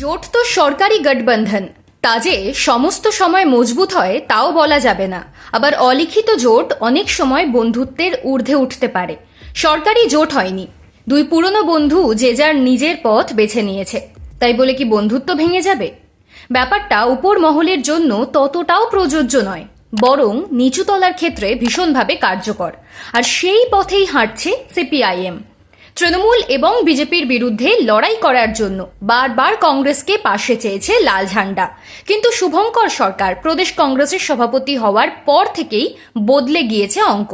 জোট তো সরকারি গঠবন্ধন, তা যে সমস্ত সময় মজবুত হয় তাও বলা যাবে না। আবার অলিখিত জোট অনেক সময় বন্ধুত্বের ঊর্ধ্বে উঠতে পারে। সরকারি জোট হয়নি, দুই পুরনো বন্ধু যে যার নিজের পথ বেছে নিয়েছে, তাই বলে কি বন্ধুত্ব ভেঙে যাবে? ব্যাপারটা উপর মহলের জন্য ততটাও প্রযোজ্য নয়, বরং নিচুতলার ক্ষেত্রে ভীষণভাবে কার্যকর। আর সেই পথেই হাঁটছে সিপিআইএম। তৃণমূল এবং বিজেপির বিরুদ্ধে লড়াই করার জন্য বারবার কংগ্রেসকে পাশে চেয়েছে লাল ঝান্ডা, কিন্তু শুভঙ্কর সরকার প্রদেশ কংগ্রেসের সভাপতি হওয়ার পর থেকেই বদলে গিয়েছে অঙ্ক।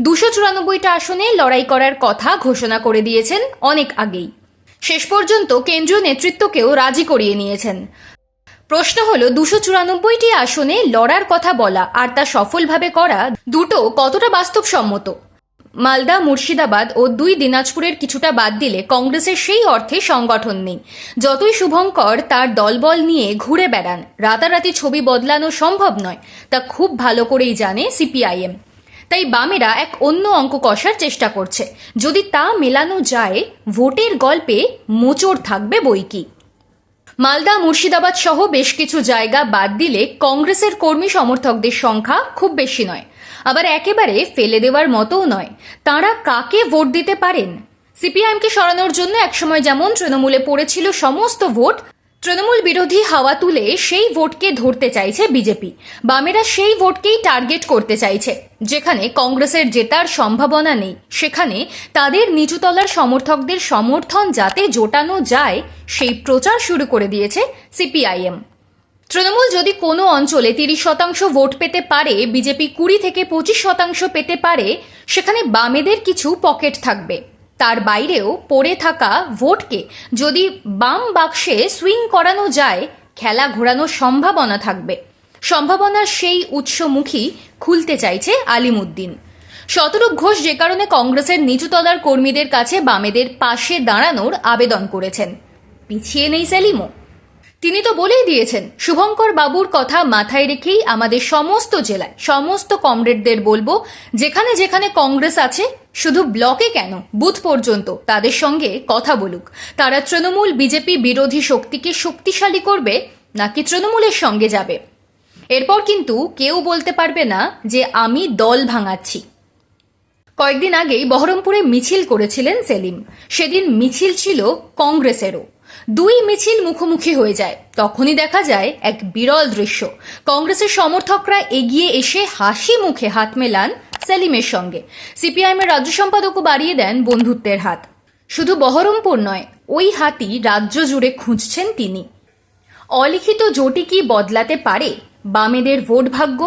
294টা আসনে লড়াই করার কথা ঘোষণা করে দিয়েছেন অনেক আগেই। শেষ পর্যন্ত কেন্দ্রীয় নেতৃত্বকেও রাজি করিয়ে নিয়েছেন। প্রশ্ন হলো 294টি আসনে লড়ার কথা বলা আর তা সফলভাবে করা দুটো কতটা বাস্তবসম্মত? মালদা, মুর্শিদাবাদ ও 2 দিনাজপুরের কিছুটা বাদ দিলে কংগ্রেসের সেই অর্থে সংগঠন নেই। যতই শুভঙ্কর তার দলবল নিয়ে ঘুরে বেড়ান, রাতারাতি ছবি বদলানো সম্ভব নয়, তা খুব ভালো করেই জানে সিপিআইএম। তাই বামেরা এক অন্য অঙ্ক কষার চেষ্টা করছে। যদি তা মেলানো যায়, ভোটের গল্পে মোচড় থাকবে বইকি। মালদা, মুর্শিদাবাদ সহ বেশ কিছু জায়গা বাদ দিলে কংগ্রেসের কর্মী সমর্থকদের সংখ্যা খুব বেশি নয়, আবার একেবারে ফেলে দেওয়ার মতোও নয়। তাঁরা কাকে ভোট দিতে পারেন? সিপিআইএমকে সরানোর জন্য একসময় যেমন তৃণমূলে পড়েছিল সমস্ত ভোট, তৃণমূল বিরোধী হাওয়া তুলে সেই ভোটকে ধরতে চাইছে বিজেপি। বামেরা সেই ভোটকেই টার্গেট করতে চাইছে। যেখানে কংগ্রেসের জেতার সম্ভাবনা নেই, সেখানে তাদের নিচুতলার সমর্থকদের সমর্থন যাতে জোটানো যায়, সেই প্রচার শুরু করে দিয়েছে সিপিআইএম। তৃণমূল যদি কোনো অঞ্চলে 30% ভোট পেতে পারে, বিজেপি 20 থেকে 25% পেতে পারে, সেখানে বামেদের কিছু পকেট থাকবে। তার বাইরেও পড়ে থাকা ভোটকে যদি বাম বাক্সে সুইং করানো যায়, খেলা ঘোরানোর সম্ভাবনা থাকবে। সম্ভাবনার সেই উৎসমুখী খুলতে চাইছে আলিমুদ্দিন। শতরূপ ঘোষ যে কারণে কংগ্রেসের নিচুতলার কর্মীদের কাছে বামেদের পাশে দাঁড়ানোর আবেদন করেছেন। পিছিয়ে নেই সেলিমও। তিনি তো বলেই দিয়েছেন, শুভঙ্কর বাবুর কথা মাথায় রেখেই আমাদের সমস্ত জেলায় সমস্ত কমরেডদের বলবো, যেখানে যেখানে কংগ্রেস আছে, শুধু ব্লকে কেন, বুথ পর্যন্ত তাদের সঙ্গে কথা বলুক। তারা তৃণমূল বিজেপি বিরোধী শক্তিকে শক্তিশালী করবে নাকি তৃণমূলের সঙ্গে যাবে। এরপর কিন্তু কেউ বলতে পারবে না যে আমি দল ভাঙাচ্ছি। কয়েকদিন আগেই বহরমপুরে মিছিল করেছিলেন সেলিম। সেদিন মিছিল ছিল কংগ্রেসেরও। 2 মিছিল মুখোমুখি হয়ে যায়, তখনই দেখা যায় এক বিরল দৃশ্য। কংগ্রেসের সমর্থকরা এগিয়ে এসে হাসি মুখে হাত মেলান সেলিমের সঙ্গে। সিপিআইএমের রাজ্য সম্পাদকও বাড়িয়ে দেন বন্ধুত্বের হাত। শুধু বহরমপুর নয়, ওই হাতই রাজ্য জুড়ে খুঁজছেন তিনি। অলিখিত জোটই কি বদলাতে পারে বামেদের ভোট ভাগ্য?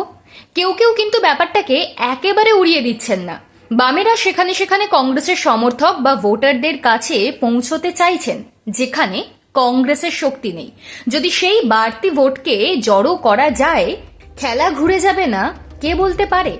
কেউ কেউ কিন্তু ব্যাপারটাকে একেবারে উড়িয়ে দিচ্ছেন না। বামেরা সেখানে সেখানে কংগ্রেসের সমর্থক বা ভোটারদের কাছে পৌঁছতে চাইছেন যেখানে কংগ্রেসের শক্তি নেই। যদি সেই বাড়তি ভোটকে জড়ো করা যায়, খেলা ঘুরে যাবে না কে বলতে পারে?